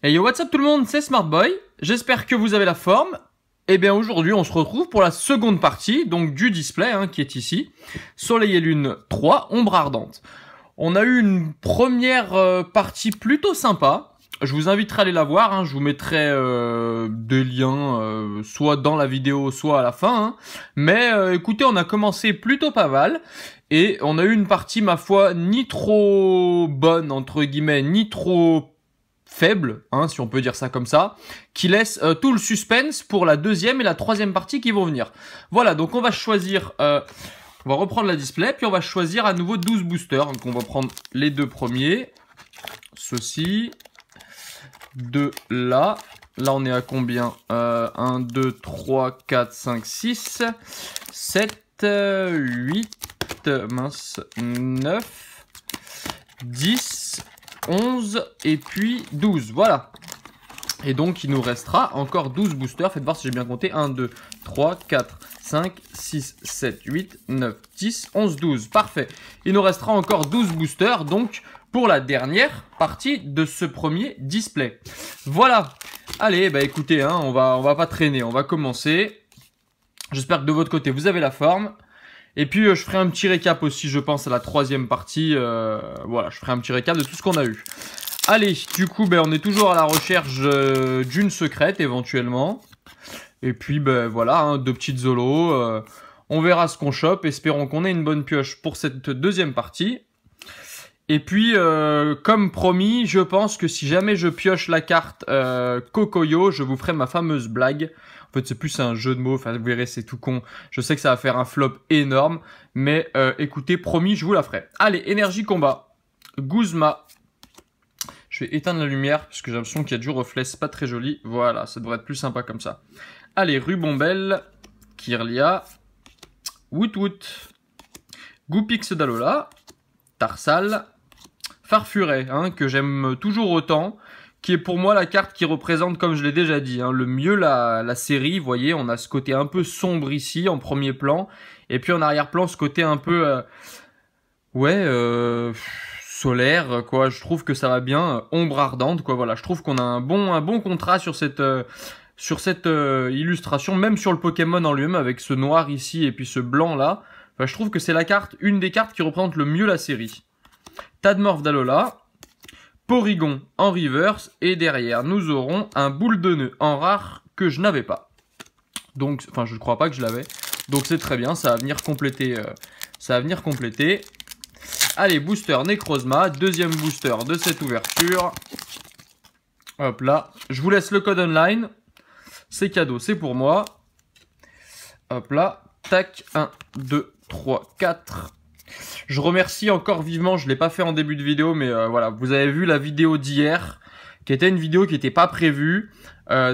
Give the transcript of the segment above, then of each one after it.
Hey yo, what's up tout le monde, c'est Smartboy. J'espère que vous avez la forme. Et bien aujourd'hui, on se retrouve pour la seconde partie donc du display qui est ici. Soleil et Lune 3, Ombre Ardente. On a eu une première partie plutôt sympa. Je vous inviterai à aller la voir. Je vous mettrai des liens soit dans la vidéo, soit à la fin. Mais écoutez, on a commencé plutôt pas mal. Et on a eu une partie, ma foi, ni trop bonne, entre guillemets, ni trop faible, si on peut dire ça comme ça, qui laisse tout le suspense pour la deuxième et la troisième partie qui vont venir. Voilà, donc on va choisir, on va reprendre la display, puis on va choisir à nouveau 12 boosters. Donc on va prendre les deux premiers, ceux-ci, deux là. Là on est à combien 1, 2, 3, 4, 5, 6, 7, 8, 9, 10, 11 et puis 12, voilà. Et donc il nous restera encore 12 boosters, faites voir si j'ai bien compté, 1, 2, 3, 4, 5, 6, 7, 8, 9, 10, 11, 12, parfait. Il nous restera encore 12 boosters, donc pour la dernière partie de ce premier display. Voilà, allez, bah écoutez, on va pas traîner, on va commencer. J'espère que de votre côté vous avez la forme. Et puis je ferai un petit récap aussi, je pense, à la troisième partie. Voilà, je ferai un petit récap de tout ce qu'on a eu. Allez, du coup, on est toujours à la recherche d'une secrète, éventuellement. Et puis, voilà, deux petites zolos. On verra ce qu'on chope. Espérons qu'on ait une bonne pioche pour cette deuxième partie. Et puis, comme promis, je pense que si jamais je pioche la carte Kokoyo, je vous ferai ma fameuse blague. En fait, c'est plus un jeu de mots. Enfin, vous verrez, c'est tout con. Je sais que ça va faire un flop énorme. Mais écoutez, promis, je vous la ferai. Allez, énergie combat. Guzma. Je vais éteindre la lumière parce que j'ai l'impression qu'il y a du reflet. C'est pas très joli. Voilà, ça devrait être plus sympa comme ça. Allez, Rubombelle. Kirlia. Woot. Goupix d'Alola. Tarsal. Farfuret, que j'aime toujours autant, qui est pour moi la carte qui représente, comme je l'ai déjà dit, le mieux la série. Vous voyez, on a ce côté un peu sombre ici, en premier plan, et puis en arrière-plan, ce côté un peu, solaire, quoi. Je trouve que ça va bien, ombre ardente, quoi. Voilà, je trouve qu'on a un bon contraste sur cette illustration, même sur le Pokémon en lui-même, avec ce noir ici et puis ce blanc là. Enfin, je trouve que c'est une des cartes qui représente le mieux la série. Tadmorph d'Alola, Porygon en reverse, et derrière nous aurons un boule de nœud en rare que je n'avais pas. Donc, enfin je ne crois pas que je l'avais. Donc c'est très bien, ça va venir compléter. Allez, booster Necrozma, deuxième booster de cette ouverture. Hop là, je vous laisse le code online. C'est cadeau, c'est pour moi. Hop là, tac, 1, 2, 3, 4. Je remercie encore vivement, je ne l'ai pas fait en début de vidéo, mais voilà, vous avez vu la vidéo d'hier, qui était une vidéo qui n'était pas prévue,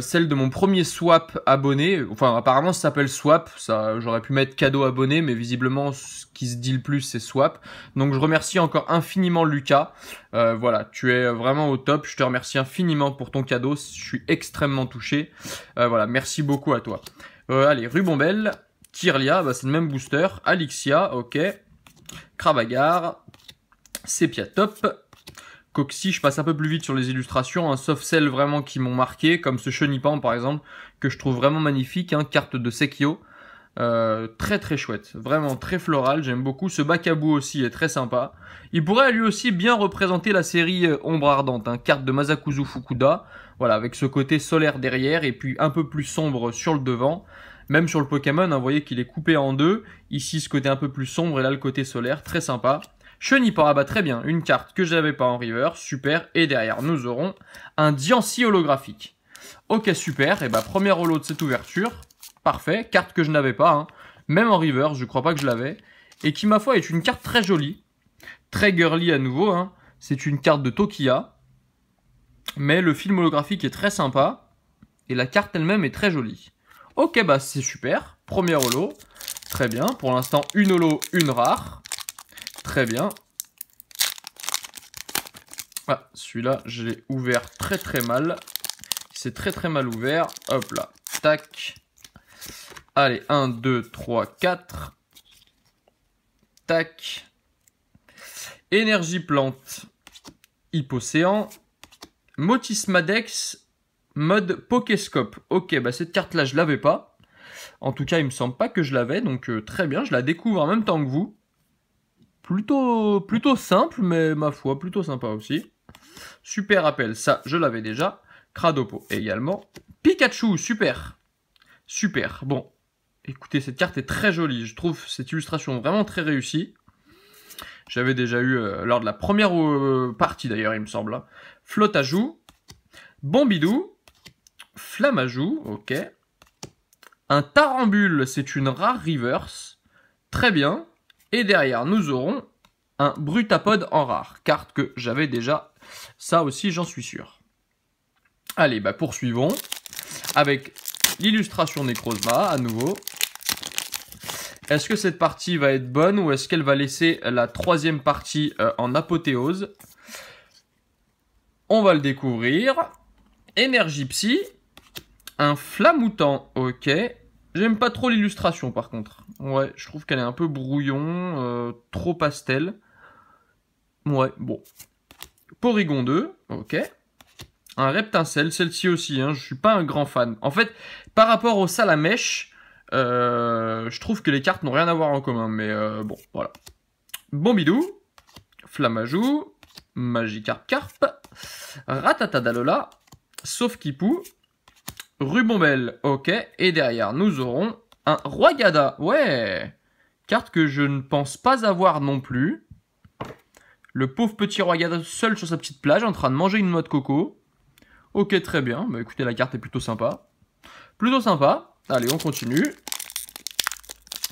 celle de mon premier swap abonné. Enfin, apparemment ça s'appelle swap, ça, j'aurais pu mettre cadeau abonné, mais visiblement ce qui se dit le plus c'est swap. Donc je remercie encore infiniment Lucas, voilà, tu es vraiment au top, je te remercie infiniment pour ton cadeau, je suis extrêmement touché, voilà, merci beaucoup à toi. Allez, Rubombelle, Kirlia, c'est le même booster, Alixia, ok. Krabagar, Sepia Top, Coxy, je passe un peu plus vite sur les illustrations, sauf celles vraiment qui m'ont marqué, comme ce Chenipan par exemple, que je trouve vraiment magnifique, carte de Sekio, très très chouette, vraiment très floral, j'aime beaucoup. Ce Bakabu aussi est très sympa. Il pourrait lui aussi bien représenter la série Ombre Ardente, carte de Masakuzu Fukuda, voilà, avec ce côté solaire derrière et puis un peu plus sombre sur le devant. Même sur le Pokémon, vous voyez qu'il est coupé en deux. Ici, ce côté un peu plus sombre et là, le côté solaire. Très sympa. Chenipan, très bien. Une carte que je n'avais pas en river. Super. Et derrière, nous aurons un Diancie holographique. Ok, super. Et premier holo de cette ouverture. Parfait. Carte que je n'avais pas. Même en river, je crois pas que je l'avais. Et qui, ma foi, est une carte très jolie. Très girly à nouveau. C'est une carte de Tokia. Mais le film holographique est très sympa. Et la carte elle-même est très jolie. Ok, c'est super. Premier holo. Très bien. Pour l'instant, une holo, une rare. Très bien. Ah, celui-là, je l'ai ouvert très très mal. C'est très très mal ouvert. Hop là. Tac. Allez, 1, 2, 3, 4. Tac. Énergie plante. Hypocéan. Motismadex mode Pokéscope. Ok, bah cette carte-là, je l'avais pas. En tout cas, il me semble pas que je l'avais, donc très bien, je la découvre en même temps que vous. Plutôt simple, mais ma foi, plutôt sympa aussi. Super appel, ça, je l'avais déjà. Cradopo également. Pikachu, super. Super, bon. Écoutez, cette carte est très jolie. Je trouve cette illustration vraiment très réussie. J'avais déjà eu lors de la première partie d'ailleurs, il me semble. Hein. Flotajou. Bombidou. Flamajou, ok. Un Tarambule, c'est une rare reverse. Très bien. Et derrière, nous aurons un Brutapod en rare. Carte que j'avais déjà. Ça aussi, j'en suis sûr. Allez, bah poursuivons. Avec l'illustration Necrozma, à nouveau. Est-ce que cette partie va être bonne ou est-ce qu'elle va laisser la troisième partie en apothéose? On va le découvrir. Énergie Psy. Un Flamoutant, ok. J'aime pas trop l'illustration par contre. Ouais, je trouve qu'elle est un peu brouillon, trop pastel. Ouais, bon. Porygon 2, ok. Un Reptincelle, celle-ci aussi, hein, je suis pas un grand fan. En fait, par rapport au Salamèche, je trouve que les cartes n'ont rien à voir en commun, mais bon, voilà. Bombidou, Flamajou, Magikarp Carp, Ratatadalola, Sauf-Kipou, Rubombelle, ok, et derrière nous aurons un Royada, ouais, carte que je ne pense pas avoir non plus. Le pauvre petit Royada seul sur sa petite plage en train de manger une noix de coco. Ok, très bien, bah écoutez, la carte est plutôt sympa. Plutôt sympa, allez, on continue.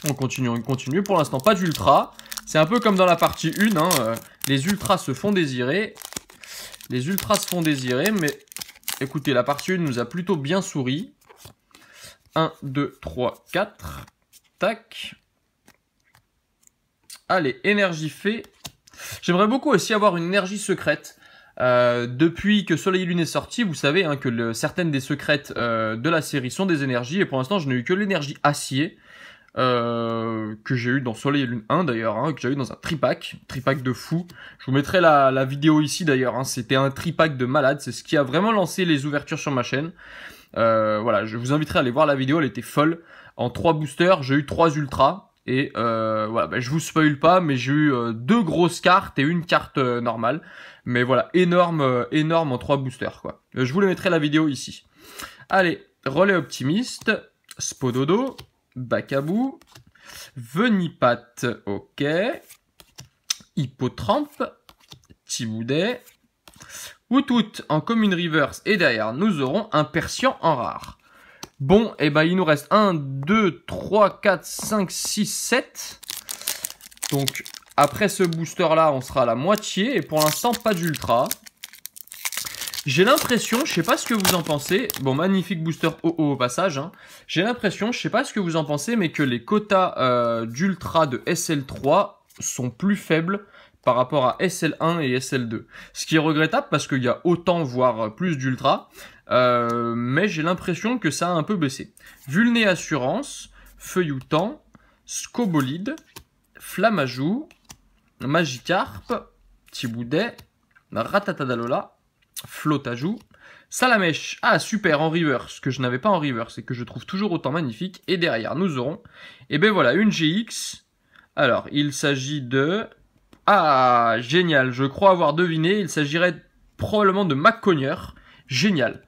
On continue, pour l'instant pas d'ultra. C'est un peu comme dans la partie 1, hein, les ultras se font désirer. Les ultras se font désirer, mais écoutez, la partie 1 nous a plutôt bien souri. 1, 2, 3, 4. Tac. Allez, énergie fée. J'aimerais beaucoup aussi avoir une énergie secrète. Depuis que Soleil et Lune est sorti, vous savez hein, que certaines des secrètes de la série sont des énergies. Et pour l'instant, je n'ai eu que l'énergie acier. Que j'ai eu dans Soleil et Lune 1 d'ailleurs, hein, que j'ai eu dans un tripack de fou. Je vous mettrai la vidéo ici d'ailleurs, hein, c'était un tripack de malade, c'est ce qui a vraiment lancé les ouvertures sur ma chaîne. Voilà, je vous inviterai à aller voir la vidéo, elle était folle. En 3 boosters, j'ai eu 3 ultras. Et voilà, bah, je vous spoil pas, mais j'ai eu 2 grosses cartes et une carte normale. Mais voilà, énorme en 3 boosters quoi. Je vous le mettrai la vidéo ici. Allez, relais optimiste, Spododo, Bacabou, Venipat, ok, Hippotramp, Thiboudet, Outout en commune reverse et derrière nous aurons un Persian en rare. Bon, et ben il nous reste 1, 2, 3, 4, 5, 6, 7. Donc après ce booster là on sera à la moitié et pour l'instant pas d'ultra. J'ai l'impression, je sais pas ce que vous en pensez, bon magnifique booster au passage, hein. J'ai l'impression, je sais pas ce que vous en pensez, mais que les quotas d'ultra de SL3 sont plus faibles par rapport à SL1 et SL2. Ce qui est regrettable parce qu'il y a autant voire plus d'ultra, mais j'ai l'impression que ça a un peu baissé. Vulné Assurance, Feuilloutant, Scobolide, Flamajou, Magikarp, Thiboudet, Ratatadalola, Flotajou, Salamèche, ah super, en reverse, que je n'avais pas en reverse et que je trouve toujours autant magnifique. Et derrière, nous aurons, et ben voilà, une GX. Alors, il s'agit de... Ah, génial, je crois avoir deviné, il s'agirait probablement de McConyer. Génial.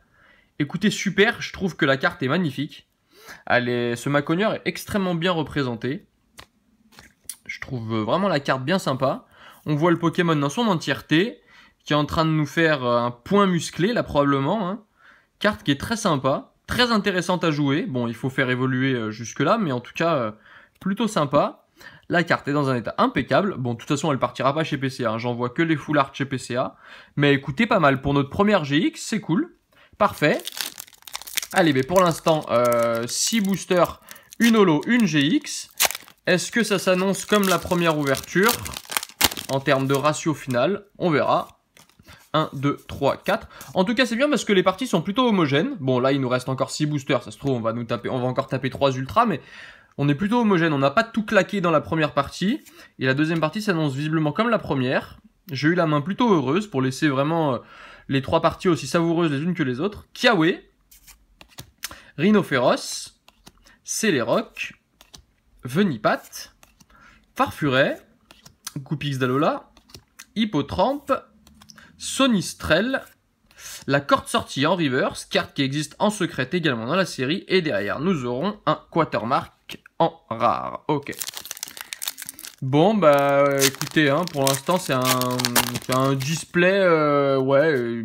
Écoutez, super, je trouve que la carte est magnifique. Ce McConyer est extrêmement bien représenté. Je trouve vraiment la carte bien sympa. On voit le Pokémon dans son entièreté, qui est en train de nous faire un point musclé, là, probablement. Hein. Carte qui est très sympa, très intéressante à jouer. Bon, il faut faire évoluer jusque-là, mais en tout cas, plutôt sympa. La carte est dans un état impeccable. Bon, de toute façon, elle partira pas chez PCA. Hein. J'en vois que les full art chez PCA. Mais écoutez, pas mal. Pour notre première GX, c'est cool. Parfait. Allez, mais pour l'instant, 6 boosters, une holo, une GX. Est-ce que ça s'annonce comme la première ouverture en termes de ratio final? On verra. 1, 2, 3, 4. En tout cas, c'est bien parce que les parties sont plutôt homogènes. Bon, là, il nous reste encore 6 boosters. Ça se trouve, on va encore taper 3 ultras, mais on est plutôt homogène. On n'a pas tout claqué dans la première partie. Et la deuxième partie s'annonce visiblement comme la première. J'ai eu la main plutôt heureuse pour laisser vraiment les 3 parties aussi savoureuses les unes que les autres. Kiawe, Rhinophéros, Céléroc, Venipat, Farfuret, Goupix d'Alola, Hippotrampe, Sonistrel, la corde sortie en reverse, carte qui existe en secret également dans la série, et derrière nous aurons un Quatermark en rare. Ok. Bon bah écoutez, hein, pour l'instant c'est un display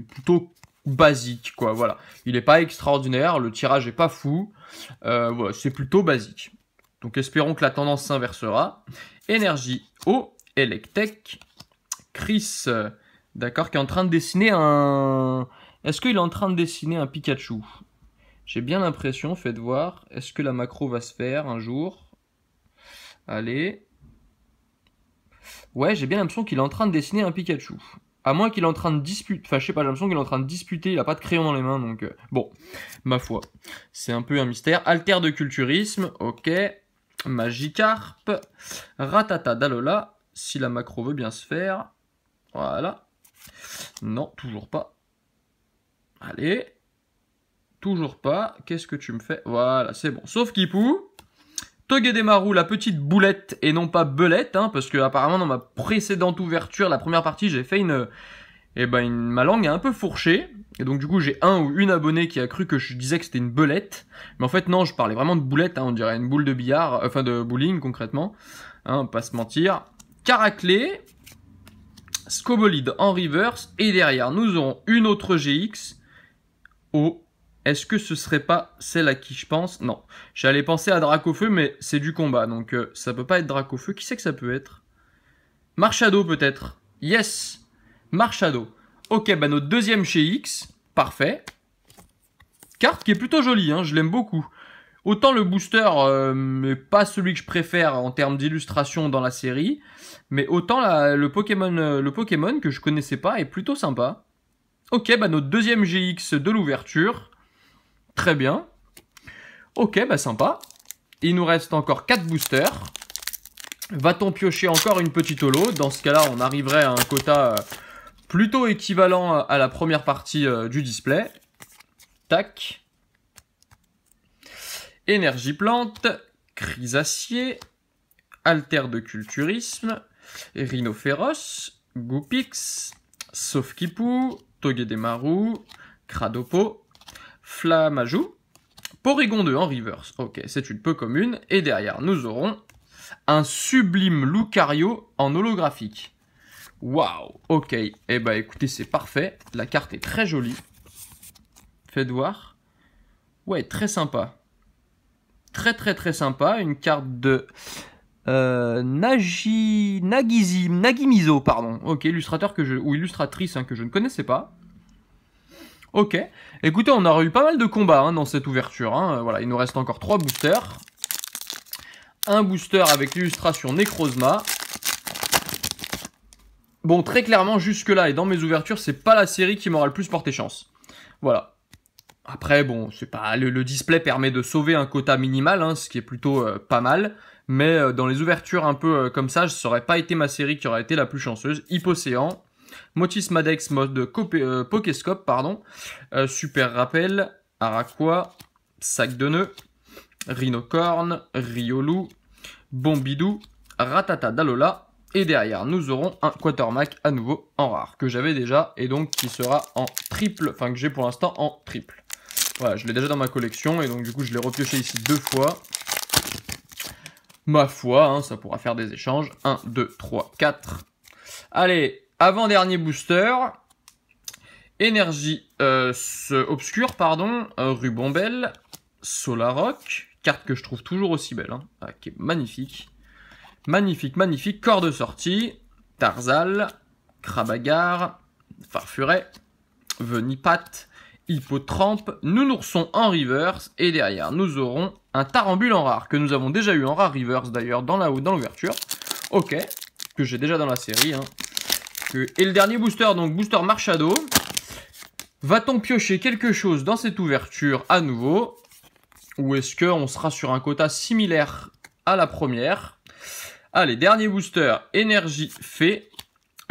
plutôt basique quoi, voilà. Il n'est pas extraordinaire, le tirage est pas fou, voilà, c'est plutôt basique. Donc espérons que la tendance s'inversera. Énergie eau, Electek, Chris, d'accord, qui est en train de dessiner un... Est-ce qu'il est en train de dessiner un Pikachu? J'ai bien l'impression, faites voir. Est-ce que la macro va se faire un jour? Allez. Ouais, j'ai bien l'impression qu'il est en train de dessiner un Pikachu. À moins qu'il est en train de disputer... Enfin, je sais pas, j'ai l'impression qu'il est en train de disputer. Il a pas de crayon dans les mains, donc... Bon, ma foi. C'est un peu un mystère. Alter de culturisme, ok. Magikarp. Ratata d'Alola, si la macro veut bien se faire. Voilà. Non, toujours pas. Allez. Toujours pas. Qu'est-ce que tu me fais? Voilà, c'est bon. Sauf Kipou. Togedemaru, la petite boulette et non pas belette, hein, parce que apparemment dans ma précédente ouverture, la première partie, j'ai fait ma langue est un peu fourchée, et donc du coup j'ai un ou une abonnée qui a cru que je disais que c'était une belette, mais en fait non, je parlais vraiment de boulette, hein, on dirait une boule de billard, enfin de bowling concrètement, hein, pas se mentir. Caraclé, Scobolide en reverse, et derrière nous aurons une autre GX au... Est-ce que ce serait pas celle à qui je pense? Non. J'allais penser à Dracofeu, mais c'est du combat, donc ça peut pas être Dracofeu. Qui c'est que ça peut être? Marshado peut-être. Yes, Marshado. Ok, bah notre deuxième chez X. Parfait. Carte qui est plutôt jolie, hein, je l'aime beaucoup. Autant le booster n'est pas celui que je préfère en termes d'illustration dans la série, mais autant le Pokémon que je connaissais pas est plutôt sympa. Ok, bah notre deuxième GX de l'ouverture. Très bien. Ok, bah sympa. Il nous reste encore 4 boosters. Va-t-on piocher encore une petite holo? Dans ce cas-là, on arriverait à un quota plutôt équivalent à la première partie du display. Tac. Énergie plante, Chrysacier, Alter de culturisme, Rhinophéros, Goupix, Sofkipou, Togedemaru, Cradopo, Flammajou, Porygon 2 en reverse. Ok, c'est une peu commune. Et derrière, nous aurons un sublime Lucario en holographique. Waouh, ok. Eh bah écoutez, c'est parfait. La carte est très jolie. Faites voir. Ouais, très sympa. Très sympa. Une carte de Nagimizo, pardon. Ok, illustrateur ou illustratrice que je ne connaissais pas. Ok, écoutez, on aura eu pas mal de combats dans cette ouverture. Voilà, il nous reste encore 3 boosters. Un booster avec l'illustration Necrozma. Bon, très clairement, jusque-là et dans mes ouvertures, c'est pas la série qui m'aura le plus porté chance. Voilà. Après, bon, c'est pas le display permet de sauver un quota minimal, ce qui est plutôt pas mal. Mais dans les ouvertures un peu comme ça, ça aurait pas été ma série qui aurait été la plus chanceuse. Hypocéan. Motis Madex mode Pokéscope, pardon. Super Rappel, Araqua, Sac de Nœuds, Rhinocorne, Riolu, Bombidou, Ratata d'Alola. Et derrière, nous aurons un Quatermack à nouveau en rare, que j'avais déjà, et donc qui sera en triple, enfin que j'ai pour l'instant en triple. Voilà, je l'ai déjà dans ma collection, et donc du coup je l'ai repioché ici 2 fois. Ma foi, ça pourra faire des échanges. 1, 2, 3, 4. Allez, avant-dernier booster. Énergie obscure, pardon. Rubombelle. Solaroc. Carte que je trouve toujours aussi belle. Qui est magnifique. Magnifique. Corps de sortie. Tarzal. Crabagar. Farfuret. Venipat. Hippotrampe. Nounourson en reverse. Et derrière, nous aurons un Tarambule en rare. Que nous avons déjà eu en rare reverse d'ailleurs dans l'ouverture. Ok. Que j'ai déjà dans la série. Et le dernier booster, donc booster Marshado. Va-t-on piocher quelque chose dans cette ouverture à nouveau? Ou est-ce qu'on sera sur un quota similaire à la première? Allez, dernier booster, Énergie Fée,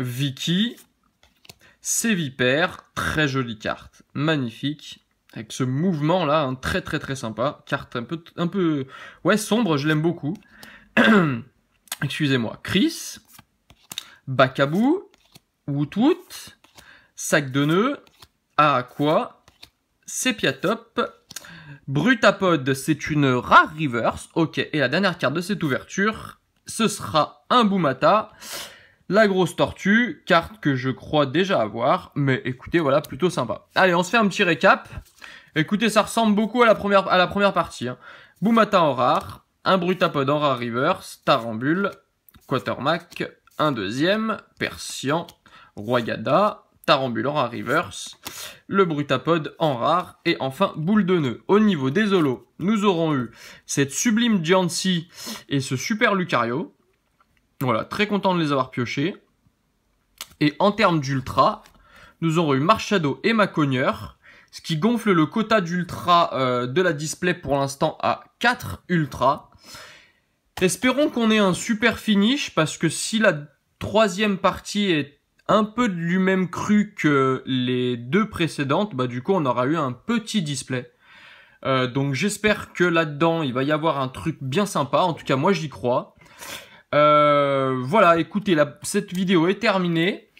Vicky, Sévipère, très jolie carte, magnifique. Avec ce mouvement là, hein, très sympa. Carte un peu ouais, sombre, je l'aime beaucoup. Excusez-moi. Chris, Bakabou, Wootwoot, Sac de nœuds, Aqua, Sepiatop, Brutapod, c'est une rare reverse. Ok, et la dernière carte de cette ouverture, ce sera un Boumata. La grosse tortue, carte que je crois déjà avoir, mais écoutez, voilà, plutôt sympa. Allez, on se fait un petit récap. Écoutez, ça ressemble beaucoup à la première partie. Hein. Boumata en rare, un Brutapod en rare reverse, Tarambule, Quatermack, un deuxième, Persian, Royada, Tarambule en rare reverse, le Brutapod en rare, et enfin Boule de nœud. Au niveau des holos, nous aurons eu cette sublime Giancy et ce super Lucario. Voilà, très content de les avoir piochés. Et en termes d'ultra, nous aurons eu Marchado et Macogneur, ce qui gonfle le quota d'ultra de la display pour l'instant à 4 ultra. Espérons qu'on ait un super finish, parce que si la troisième partie est un peu du même cru que les deux précédentes, bah du coup on aura eu un petit display. Donc j'espère que là-dedans il va y avoir un truc bien sympa, en tout cas moi j'y crois. Voilà, écoutez, cette vidéo est terminée.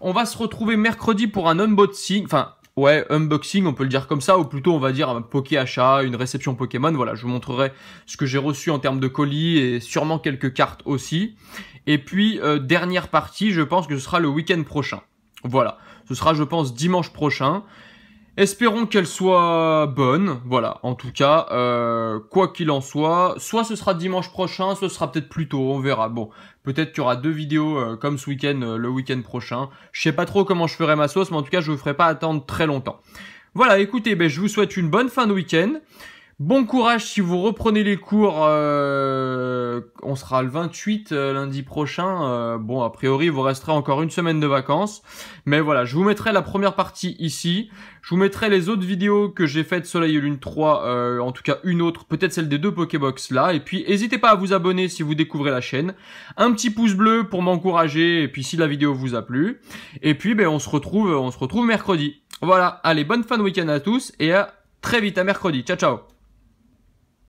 On va se retrouver mercredi pour un unboxing, enfin, ouais, unboxing, on peut le dire comme ça, ou plutôt on va dire un poké achat, une réception Pokémon. Voilà, je vous montrerai ce que j'ai reçu en termes de colis et sûrement quelques cartes aussi. Et puis, dernière partie, je pense que ce sera le week-end prochain. Voilà, ce sera, je pense, dimanche prochain. Espérons qu'elle soit bonne, voilà, en tout cas, quoi qu'il en soit ce sera dimanche prochain, soit ce sera peut-être plus tôt, on verra. Bon, peut-être qu'il y aura 2 vidéos comme ce week-end, le week-end prochain. Je sais pas trop comment je ferai ma sauce, mais en tout cas, je vous ferai pas attendre très longtemps. Voilà, écoutez, je vous souhaite une bonne fin de week-end. Bon courage si vous reprenez les cours, on sera le 28 lundi prochain. Bon, a priori, vous resterez encore une semaine de vacances. Mais voilà, je vous mettrai la première partie ici. Je vous mettrai les autres vidéos que j'ai faites Soleil et Lune 3, en tout cas une autre, peut-être celle des 2 Pokébox là. Et puis, n'hésitez pas à vous abonner si vous découvrez la chaîne. Un petit pouce bleu pour m'encourager, et puis si la vidéo vous a plu. Et puis, on se retrouve mercredi. Voilà, allez, bonne fin de week-end à tous, et à très vite, à mercredi. Ciao, ciao.